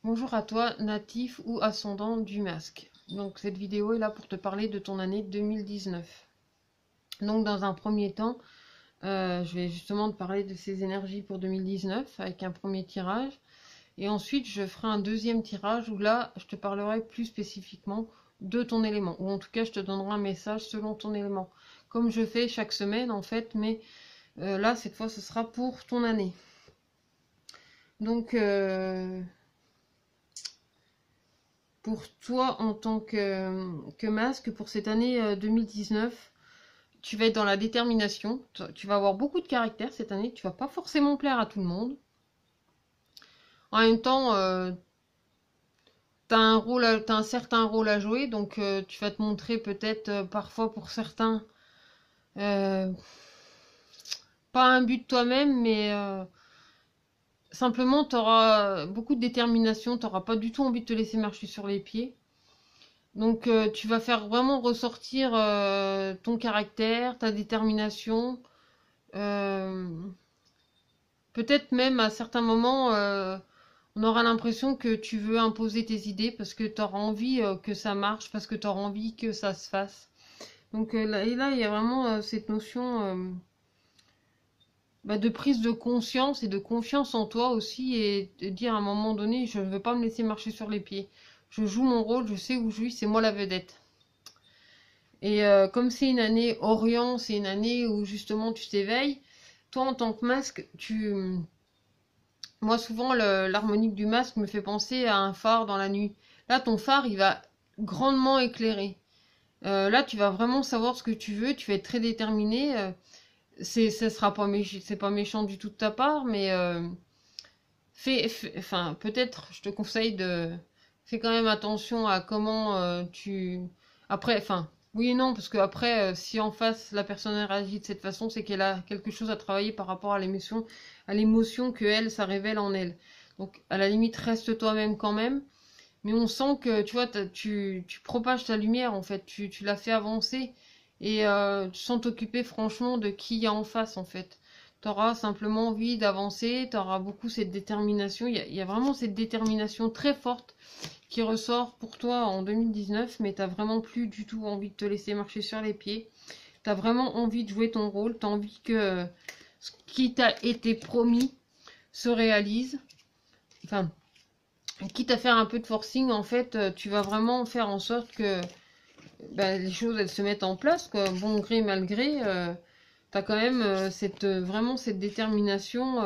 Bonjour à toi, natif ou ascendant du masque. Donc cette vidéo est là pour te parler de ton année 2019. Donc dans un premier temps, je vais justement te parler de ces énergies pour 2019 avec un premier tirage. Et ensuite, je ferai un deuxième tirage où là, je te parlerai plus spécifiquement de ton élément. Ou en tout cas, je te donnerai un message selon ton élément. Comme je fais chaque semaine en fait, mais là, cette fois, ce sera pour ton année. Donc... pour toi en tant que masque pour cette année 2019, tu vas être dans la détermination, tu vas avoir beaucoup de caractère cette année, tu vas pas forcément plaire à tout le monde. En même temps, t'as un certain rôle à jouer, donc tu vas te montrer peut-être parfois pour certains euh, pas un but de toi-même, mais simplement tu auras beaucoup de détermination, tu n'auras pas du tout envie de te laisser marcher sur les pieds. Donc tu vas faire vraiment ressortir ton caractère, ta détermination. Euh, Peut-être même à certains moments, on aura l'impression que tu veux imposer tes idées parce que tu auras envie que ça marche, parce que tu auras envie que ça se fasse. Donc là, il y a vraiment cette notion de prise de conscience et de confiance en toi aussi et de dire à un moment donné, je ne veux pas me laisser marcher sur les pieds. Je joue mon rôle, je sais où je suis, c'est moi la vedette. Et comme c'est une année Orient, c'est une année où justement tu t'éveilles, toi en tant que masque, moi souvent l'harmonique du masque me fait penser à un phare dans la nuit. Là ton phare il va grandement éclairer. Là tu vas vraiment savoir ce que tu veux, tu vas être très déterminé. Ça sera pas c'est pas méchant du tout de ta part, mais enfin peut-être je te conseille de fais quand même attention à comment tu après enfin oui et non parce que après si en face la personne réagit de cette façon c'est qu'elle a quelque chose à travailler par rapport à l'émotion que elle ça révèle en elle, donc à la limite reste toi-même quand même, mais on sent que tu vois tu propages ta lumière en fait, tu la fais avancer et sans t'occuper franchement de qui il y a en face en fait. T'auras simplement envie d'avancer, t'auras beaucoup cette détermination. Il y a vraiment cette détermination très forte qui ressort pour toi en 2019, mais t'as vraiment plus du tout envie de te laisser marcher sur les pieds. T'as vraiment envie de jouer ton rôle, t'as envie que ce qui t'a été promis se réalise. Enfin, quitte à faire un peu de forcing, en fait, tu vas vraiment faire en sorte que les choses elles se mettent en place, quoi. Bon gré, mal gré, t'as quand même vraiment cette détermination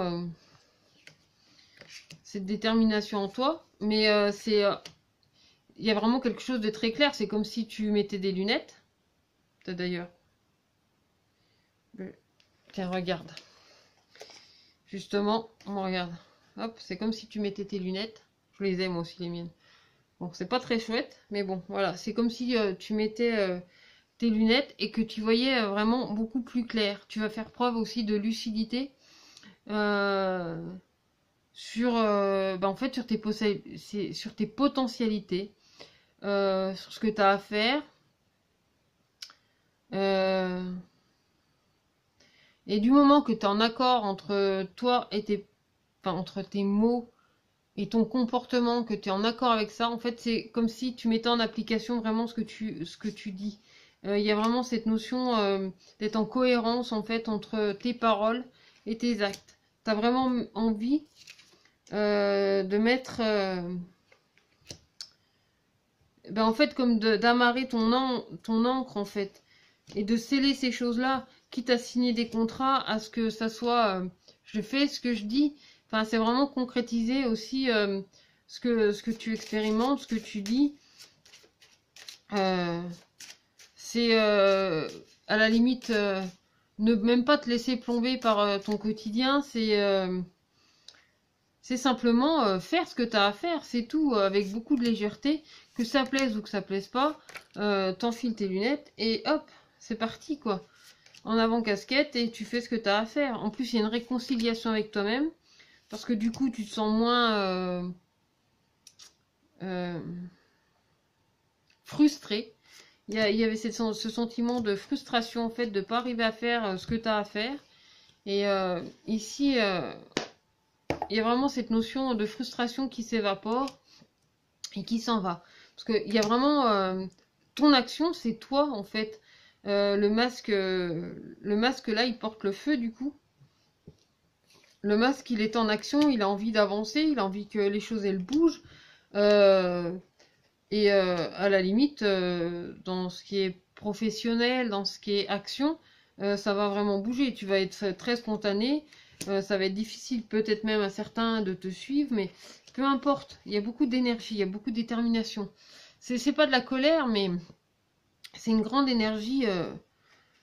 en toi, mais il y a vraiment quelque chose de très clair. C'est comme si tu mettais des lunettes. D'ailleurs, tiens, regarde. Justement, on regarde. Hop, c'est comme si tu mettais tes lunettes. Je les aime aussi les miennes. Bon, c'est pas très chouette, mais bon, voilà. C'est comme si tu mettais tes lunettes et que tu voyais vraiment beaucoup plus clair. Tu vas faire preuve aussi de lucidité euh, en fait, sur tes potentialités, sur ce que tu as à faire. Euh, et du moment que tu es en accord entre toi et entre tes mots et ton comportement, que tu es en accord avec ça, en fait, c'est comme si tu mettais en application vraiment ce que tu dis. Il y a vraiment cette notion d'être en cohérence en fait entre tes paroles et tes actes. Tu as vraiment envie de mettre en fait comme d'amarrer ton encre en fait et de sceller ces choses-là, quitte à signer des contrats, à ce que ça soit je fais ce que je dis. Enfin, c'est vraiment concrétiser aussi ce que tu expérimentes, ce que tu dis. Euh, c'est à la limite ne même pas te laisser plomber par ton quotidien, c'est simplement faire ce que tu as à faire, c'est tout, avec beaucoup de légèreté, que ça plaise ou que ça plaise pas, t'enfiles tes lunettes et hop, c'est parti quoi. En avant casquette et tu fais ce que tu as à faire. En plus, il y a une réconciliation avec toi-même, parce que du coup, tu te sens moins euh, frustré. Il y avait ce sentiment de frustration en fait, de ne pas arriver à faire ce que tu as à faire. Et ici, il y a vraiment cette notion de frustration qui s'évapore et qui s'en va. Parce qu'il y a vraiment ton action, c'est toi en fait. Le masque là, il porte le feu du coup. Le masque, il est en action, il a envie d'avancer, il a envie que les choses elles bougent. À la limite, dans ce qui est professionnel, dans ce qui est action, ça va vraiment bouger. Tu vas être très spontané. Ça va être difficile peut-être même à certains de te suivre, mais peu importe. Il y a beaucoup d'énergie, il y a beaucoup de détermination. C'est pas de la colère, mais c'est une grande énergie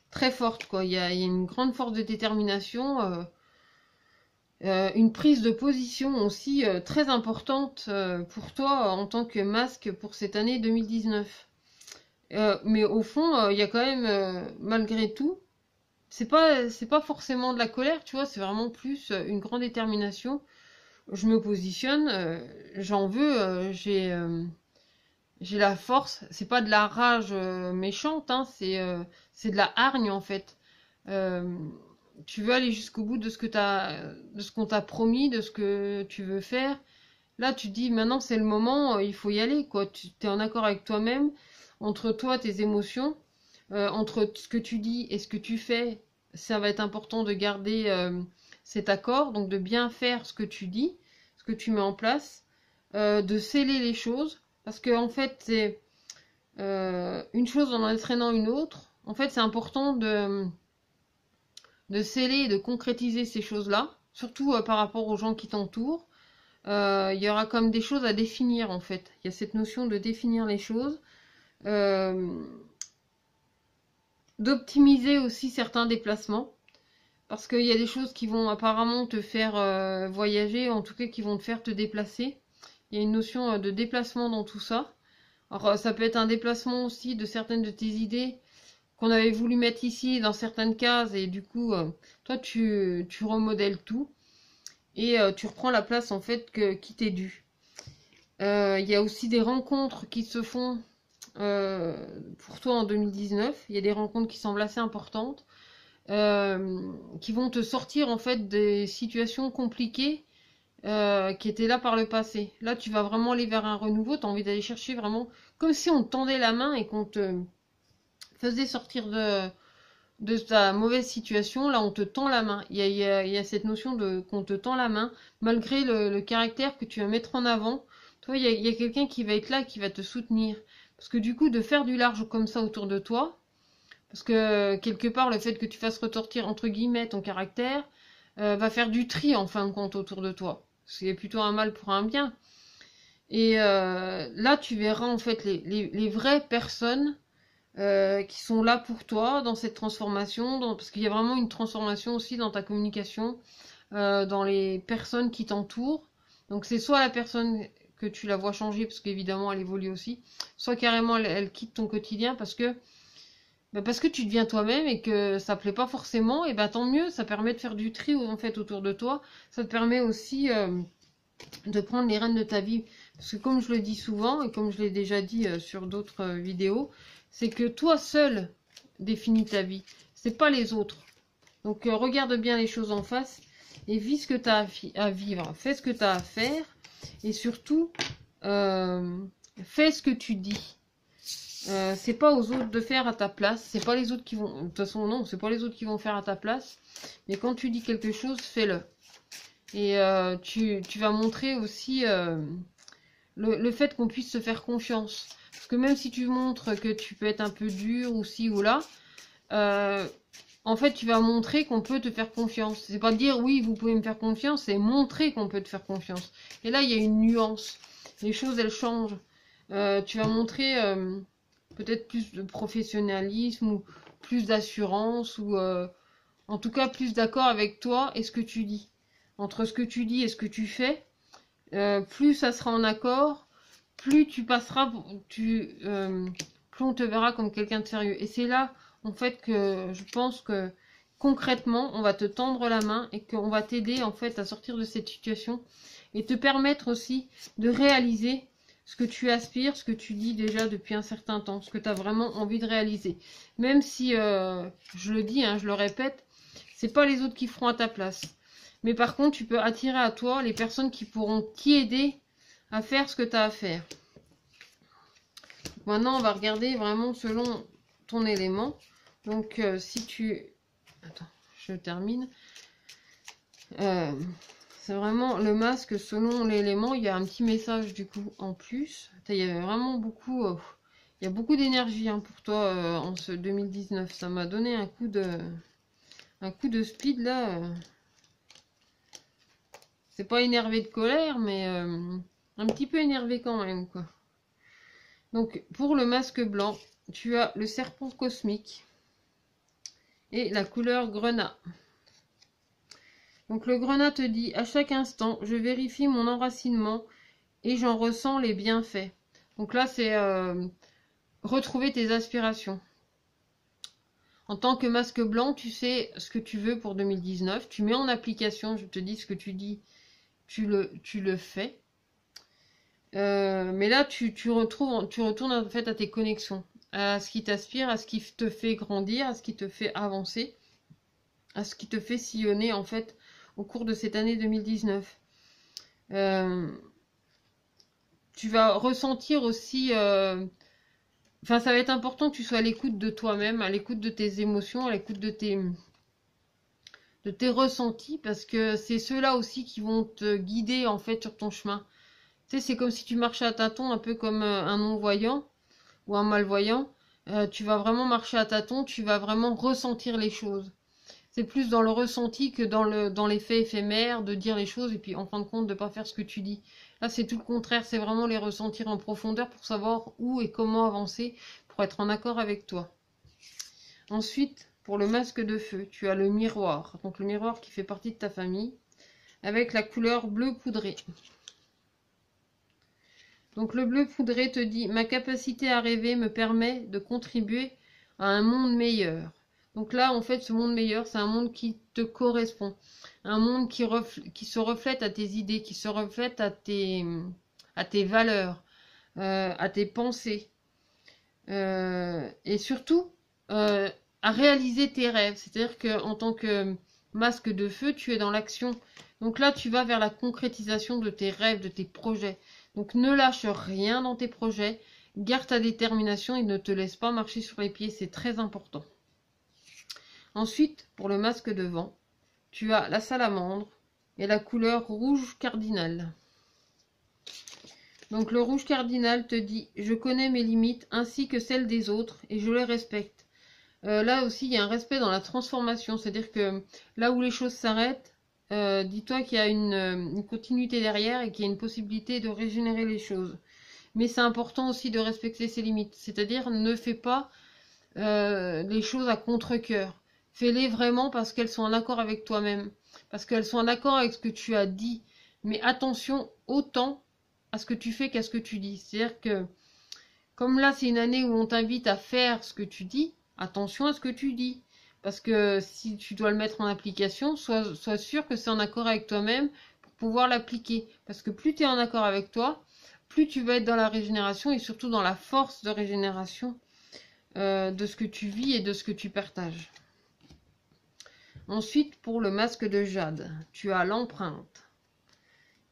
très forte, quoi. Il y a une grande force de détermination, une prise de position aussi très importante pour toi en tant que masque pour cette année 2019. Mais au fond, il y a quand même, malgré tout, c'est pas forcément de la colère, tu vois, c'est vraiment plus une grande détermination. Je me positionne, j'en veux, j'ai la force. C'est pas de la rage méchante, hein, c'est de la hargne en fait. Euh, Tu veux aller jusqu'au bout de ce qu'on t'a promis, de ce que tu veux faire. Là, tu te dis maintenant c'est le moment, il faut y aller, quoi. Tu es en accord avec toi-même, entre toi, tes émotions, entre ce que tu dis et ce que tu fais. Ça va être important de garder cet accord, donc de bien faire ce que tu dis, ce que tu mets en place, de sceller les choses, parce que en fait c'est une chose en entraînant une autre. En fait, c'est important de sceller et de concrétiser ces choses-là, surtout par rapport aux gens qui t'entourent. Il y aura comme des choses à définir en fait. Il y a cette notion de définir les choses, euh, d'optimiser aussi certains déplacements, parce qu'il y a des choses qui vont apparemment te faire voyager, en tout cas qui vont te faire te déplacer. Il y a une notion de déplacement dans tout ça. Alors ça peut être un déplacement aussi de certaines de tes idées qu'on avait voulu mettre ici dans certaines cases et du coup toi tu remodèles tout et tu reprends la place en fait qui t'est due. Il y a aussi des rencontres qui se font pour toi en 2019. Il y a des rencontres qui semblent assez importantes, qui vont te sortir en fait des situations compliquées qui étaient là par le passé. Là tu vas vraiment aller vers un renouveau, tu as envie d'aller chercher vraiment comme si on te tendait la main et qu'on te faisait sortir de ta mauvaise situation. Là on te tend la main, il y a cette notion de qu'on te tend la main malgré le caractère que tu vas mettre en avant. Toi il y a quelqu'un qui va être là, qui va te soutenir, parce que du coup de faire du large comme ça autour de toi, parce que quelque part le fait que tu fasses ressortir entre guillemets ton caractère va faire du tri en fin de compte autour de toi, c'est plutôt un mal pour un bien. Et là tu verras en fait les vraies personnes qui sont là pour toi dans cette transformation, parce qu'il y a vraiment une transformation aussi dans ta communication, dans les personnes qui t'entourent. Donc c'est soit la personne que tu la vois changer, parce qu'évidemment elle évolue aussi, soit carrément elle quitte ton quotidien parce que tu deviens toi-même et que ça plaît pas forcément. Et ben tant mieux, ça permet de faire du tri en fait autour de toi. Ça te permet aussi de prendre les rênes de ta vie, parce que comme je le dis souvent et comme je l'ai déjà dit sur d'autres vidéos, c'est que toi seul définis ta vie, c'est pas les autres. Donc regarde bien les choses en face et vis ce que tu as à vivre, fais ce que tu as à faire et surtout fais ce que tu dis. C'est pas aux autres de faire à ta place, c'est pas les autres qui vont, de toute façon non, c'est pas les autres qui vont faire à ta place, mais quand tu dis quelque chose, fais-le. Et tu vas montrer aussi le fait qu'on puisse se faire confiance. Parce que même si tu montres que tu peux être un peu dur ou ci ou là, en fait tu vas montrer qu'on peut te faire confiance. C'est pas dire oui vous pouvez me faire confiance, c'est montrer qu'on peut te faire confiance. Et là il y a une nuance. Les choses elles changent. Tu vas montrer peut-être plus de professionnalisme ou plus d'assurance ou en tout cas plus d'accord avec toi et ce que tu dis. Entre ce que tu dis et ce que tu fais, plus ça sera en accord, plus tu passeras, plus on te verra comme quelqu'un de sérieux. Et c'est là, en fait, que je pense que concrètement, on va te tendre la main et qu'on va t'aider, en fait, à sortir de cette situation et te permettre aussi de réaliser ce que tu aspires, ce que tu dis déjà depuis un certain temps, ce que tu as vraiment envie de réaliser. Même si, je le dis, hein, je le répète, c'est pas les autres qui feront à ta place. Mais par contre, tu peux attirer à toi les personnes qui pourront t'aider à faire ce que tu as à faire. Maintenant, on va regarder vraiment selon ton élément. Donc, si tu... Attends, je termine. C'est vraiment le masque selon l'élément. Il y a un petit message du coup en plus. Il y a vraiment beaucoup... il y a beaucoup d'énergie hein, pour toi en ce 2019. Ça m'a donné un coup de speed là. C'est pas énervé de colère, mais un petit peu énervé quand même, quoi. Donc, pour le masque blanc, tu as le serpent cosmique et la couleur grenat. Donc, le grenat te dit, à chaque instant, je vérifie mon enracinement et j'en ressens les bienfaits. Donc là, c'est retrouver tes aspirations. En tant que masque blanc, tu sais ce que tu veux pour 2019. Tu mets en application, je te dis ce que tu dis, tu le fais. Mais là, tu retournes en fait à tes connexions, à ce qui t'aspire, à ce qui te fait grandir, à ce qui te fait avancer, à ce qui te fait sillonner en fait au cours de cette année 2019. Tu vas ressentir aussi, enfin ça va être important que tu sois à l'écoute de toi-même, à l'écoute de tes émotions, à l'écoute de tes ressentis, parce que c'est ceux-là aussi qui vont te guider en fait sur ton chemin. Tu sais, c'est comme si tu marchais à tâtons, un peu comme un non-voyant ou un malvoyant. Tu vas vraiment marcher à tâtons, tu vas vraiment ressentir les choses. C'est plus dans le ressenti que dans l'effet éphémère de dire les choses et puis en fin de compte de ne pas faire ce que tu dis. Là, c'est tout le contraire, c'est vraiment les ressentir en profondeur pour savoir où et comment avancer pour être en accord avec toi. Ensuite, pour le masque de feu, tu as le miroir. Donc le miroir qui fait partie de ta famille avec la couleur bleu poudré. Donc le bleu poudré te dit, ma capacité à rêver me permet de contribuer à un monde meilleur. Donc là, en fait, ce monde meilleur, c'est un monde qui te correspond. Un monde qui se reflète à tes idées, qui se reflète à tes valeurs, à tes pensées. Et surtout, à réaliser tes rêves. C'est-à-dire qu'en tant que masque de feu, tu es dans l'action. Donc là, tu vas vers la concrétisation de tes rêves, de tes projets. Donc ne lâche rien dans tes projets, garde ta détermination et ne te laisse pas marcher sur les pieds, c'est très important. Ensuite, pour le masque de vent, tu as la salamandre et la couleur rouge cardinal. Donc le rouge cardinal te dit, je connais mes limites ainsi que celles des autres et je les respecte. Là aussi, il y a un respect dans la transformation, c'est-à-dire que là où les choses s'arrêtent, dis-toi qu'il y a une continuité derrière et qu'il y a une possibilité de régénérer les choses. Mais c'est important aussi de respecter ses limites. C'est-à-dire, ne fais pas les choses à contre-cœur. Fais-les vraiment parce qu'elles sont en accord avec toi-même. Parce qu'elles sont en accord avec ce que tu as dit. Mais attention autant à ce que tu fais qu'à ce que tu dis. C'est-à-dire que, comme là, c'est une année où on t'invite à faire ce que tu dis, attention à ce que tu dis. Parce que si tu dois le mettre en application, sois sûr que c'est en accord avec toi-même pour pouvoir l'appliquer. Parce que plus tu es en accord avec toi, plus tu vas être dans la régénération et surtout dans la force de régénération de ce que tu vis et de ce que tu partages. Ensuite, pour le masque de jade, tu as l'empreinte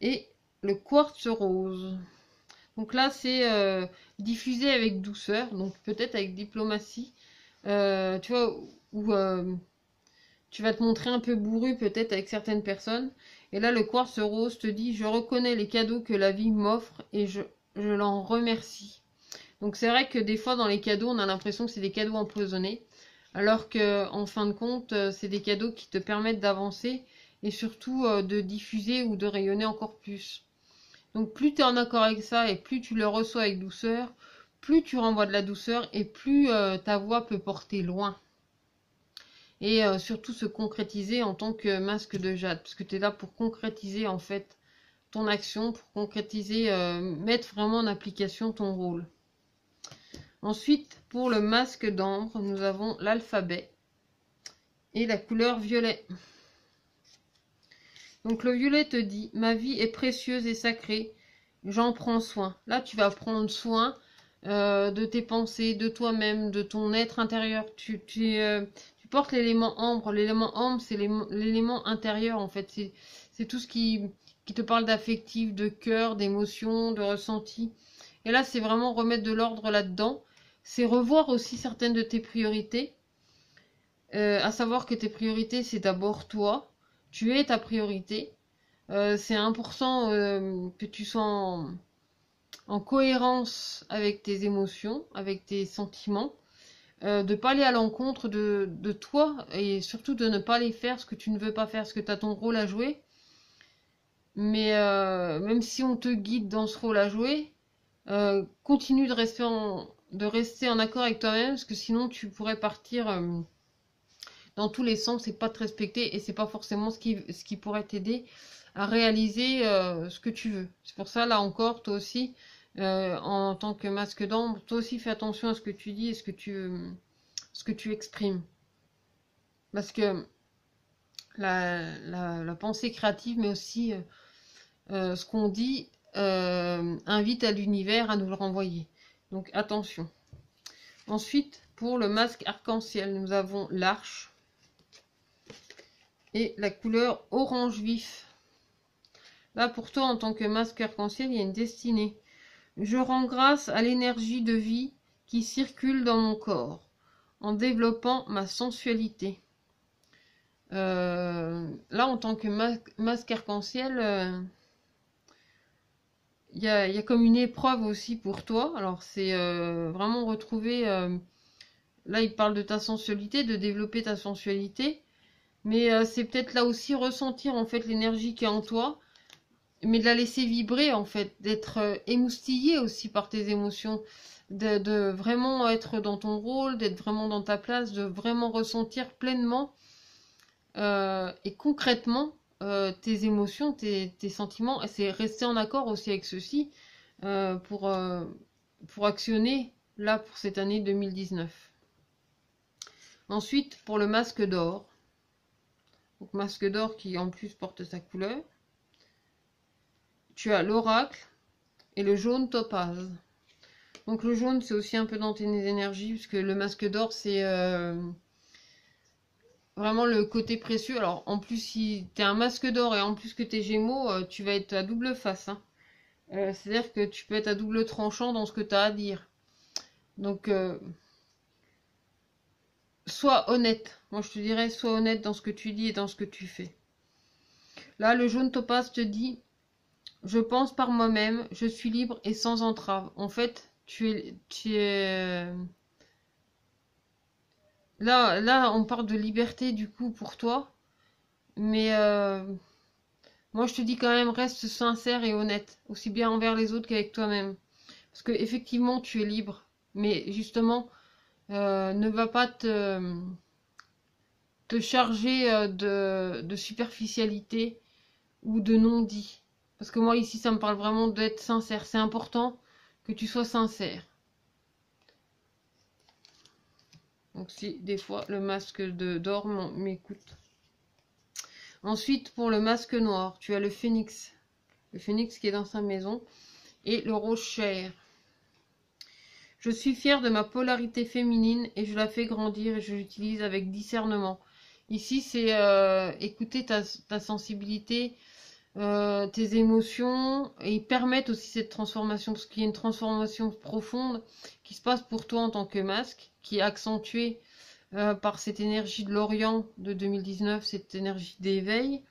et le quartz rose. Donc là, c'est diffusé avec douceur, donc peut-être avec diplomatie. Tu vois, où tu vas te montrer un peu bourru peut-être avec certaines personnes. Et là, le quartz rose te dit, je reconnais les cadeaux que la vie m'offre et je l'en remercie. Donc c'est vrai que des fois dans les cadeaux, on a l'impression que c'est des cadeaux empoisonnés, alors que en fin de compte, c'est des cadeaux qui te permettent d'avancer et surtout de diffuser ou de rayonner encore plus. Donc plus tu es en accord avec ça et plus tu le reçois avec douceur, plus tu renvoies de la douceur et plus ta voix peut porter loin. Et surtout se concrétiser en tant que masque de jade, parce que tu es là pour concrétiser en fait ton action, pour concrétiser, mettre vraiment en application ton rôle. Ensuite, pour le masque d'ambre, nous avons l'alphabet et la couleur violet. Donc le violet te dit, ma vie est précieuse et sacrée, j'en prends soin. Là, tu vas prendre soin de tes pensées, de toi-même, de ton être intérieur. Tu portes l'élément ambre. L'élément ambre, c'est l'élément intérieur, en fait. C'est tout ce qui te parle d'affectif, de cœur, d'émotion, de ressenti. Et là, c'est vraiment remettre de l'ordre là-dedans. C'est revoir aussi certaines de tes priorités. À savoir que tes priorités, c'est d'abord toi. Tu es ta priorité. C'est important que tu sois en cohérence avec tes émotions, avec tes sentiments. De pas aller à l'encontre de toi et surtout de ne pas les faire ce que tu ne veux pas faire, ce que tu as ton rôle à jouer. Mais même si on te guide dans ce rôle à jouer, continue de rester en accord avec toi-même, parce que sinon tu pourrais partir dans tous les sens et pas te respecter, et c'est pas forcément ce qui pourrait t'aider à réaliser ce que tu veux. C'est pour ça, là encore, toi aussi, en tant que masque d'ombre, toi aussi fais attention à ce que tu dis et ce que tu exprimes. Parce que la pensée créative, mais aussi ce qu'on dit, invite à l'univers à nous le renvoyer. Donc attention. Ensuite, pour le masque arc-en-ciel, nous avons l'arche et la couleur orange vif. Là, pour toi, en tant que masque arc-en-ciel, il y a une destinée. Je rends grâce à l'énergie de vie qui circule dans mon corps, en développant ma sensualité. Là, en tant que masque arc-en-ciel, il y a comme une épreuve aussi pour toi. Alors, c'est vraiment retrouver... là, il parle de ta sensualité, de développer ta sensualité. Mais c'est peut-être là aussi ressentir, en fait, l'énergie qui est en toi. Mais de la laisser vibrer, en fait. D'être émoustillé aussi par tes émotions. De vraiment être dans ton rôle, d'être vraiment dans ta place, de vraiment ressentir pleinement et concrètement tes émotions, tes sentiments. Et c'est rester en accord aussi avec ceci pour actionner là pour cette année 2019. Ensuite, pour le masque d'or. Donc masque d'or qui en plus porte sa couleur. Tu as l'oracle et le jaune topaz. Donc le jaune, c'est aussi un peu dans tes énergies, puisque le masque d'or, c'est vraiment le côté précieux. Alors en plus, si tu es un masque d'or et en plus que t'es Gémeaux, tu vas être à double face. Hein. C'est-à-dire que tu peux être à double tranchant dans ce que tu as à dire. Donc, sois honnête. Moi, je te dirais, sois honnête dans ce que tu dis et dans ce que tu fais. Là, le jaune topaz te dit, je pense par moi-même, je suis libre et sans entrave. En fait, tu es... Là, on parle de liberté du coup pour toi. Mais moi, je te dis quand même, reste sincère et honnête. Aussi bien envers les autres qu'avec toi-même. Parce que effectivement, tu es libre. Mais justement, ne va pas te charger de superficialité ou de non-dit. Parce que moi, ici, ça me parle vraiment d'être sincère. C'est important que tu sois sincère. Donc si des fois le masque d'or m'écoute. Ensuite, pour le masque noir, tu as le phénix. Le phénix qui est dans sa maison. Et le rose chair. Je suis fière de ma polarité féminine et je la fais grandir et je l'utilise avec discernement. Ici, c'est écouter ta sensibilité, tes émotions et permettre aussi cette transformation, parce qu'il y a une transformation profonde qui se passe pour toi en tant que masque, qui est accentuée par cette énergie de l'Orient de 2019, cette énergie d'éveil,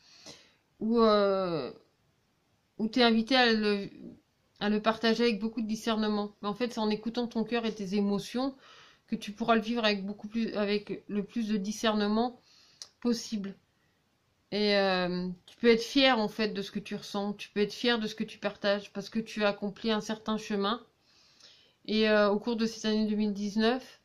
où tu es invité à le partager avec beaucoup de discernement. Mais en fait, c'est en écoutant ton cœur et tes émotions que tu pourras le vivre avec le plus de discernement possible. Et tu peux être fier en fait de ce que tu ressens, tu peux être fier de ce que tu partages parce que tu as accompli un certain chemin. Et au cours de cette année 2019,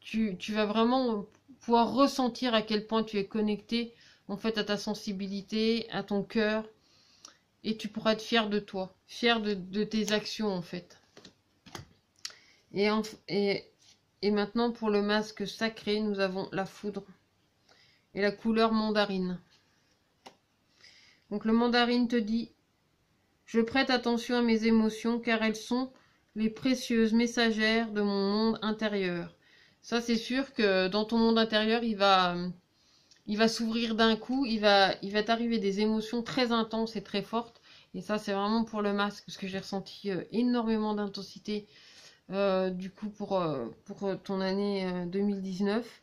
tu vas vraiment pouvoir ressentir à quel point tu es connecté en fait à ta sensibilité, à ton cœur. Et tu pourras être fier de toi, fier de tes actions en fait. Et maintenant pour le masque sacré, nous avons la foudre et la couleur mandarine. Donc le mandarine te dit, je prête attention à mes émotions car elles sont les précieuses messagères de mon monde intérieur. Ça, c'est sûr que dans ton monde intérieur, il va s'ouvrir d'un coup, il va t'arriver des émotions très intenses et très fortes. Et ça, c'est vraiment pour le masque, parce que j'ai ressenti énormément d'intensité du coup pour ton année 2019.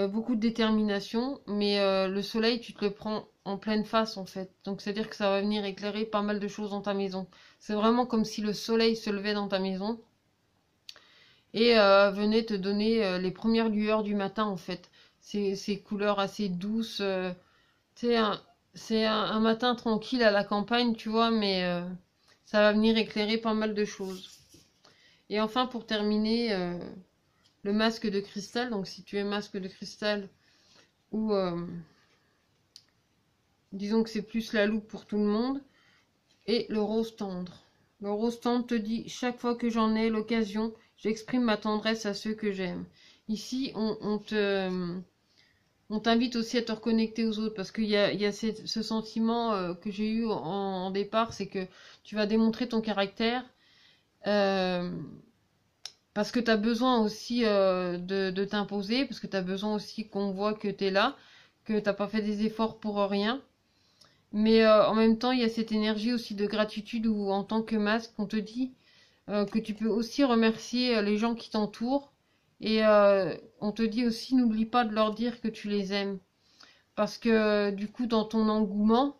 Beaucoup de détermination, mais le soleil, tu te le prends en pleine face en fait. Donc c'est-à-dire que ça va venir éclairer pas mal de choses dans ta maison. C'est vraiment comme si le soleil se levait dans ta maison et venait te donner les premières lueurs du matin en fait. Ces couleurs assez douces. C'est un, un matin tranquille à la campagne, tu vois, mais ça va venir éclairer pas mal de choses. Et enfin, pour terminer, le masque de cristal. Donc si tu es masque de cristal ou disons que c'est plus la loupe pour tout le monde. Et le rose tendre. Le rose tendre te dit, chaque fois que j'en ai l'occasion, j'exprime ma tendresse à ceux que j'aime. Ici, on t'invite aussi à te reconnecter aux autres parce qu'il y a ce sentiment que j'ai eu en départ, c'est que tu vas démontrer ton caractère euh, parce que tu as besoin aussi de t'imposer, parce que tu as besoin aussi qu'on voit que tu es là, que tu n'as pas fait des efforts pour rien. Mais en même temps, il y a cette énergie aussi de gratitude où en tant que masque, on te dit que tu peux aussi remercier les gens qui t'entourent. Et on te dit aussi, n'oublie pas de leur dire que tu les aimes. Parce que du coup, dans ton engouement,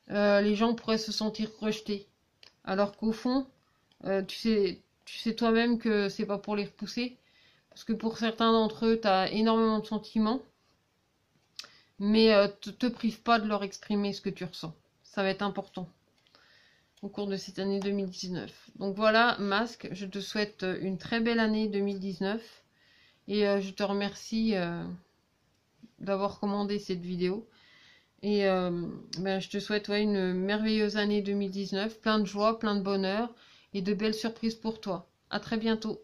les gens pourraient se sentir rejetés. Alors qu'au fond, tu sais toi-même que c'est pas pour les repousser. Parce que pour certains d'entre eux, tu as énormément de sentiments. Mais te prive pas de leur exprimer ce que tu ressens. Ça va être important au cours de cette année 2019. Donc voilà, Masque, je te souhaite une très belle année 2019 et je te remercie d'avoir commandé cette vidéo. Et ben, je te souhaite ouais, une merveilleuse année 2019, plein de joie, plein de bonheur et de belles surprises pour toi. À très bientôt.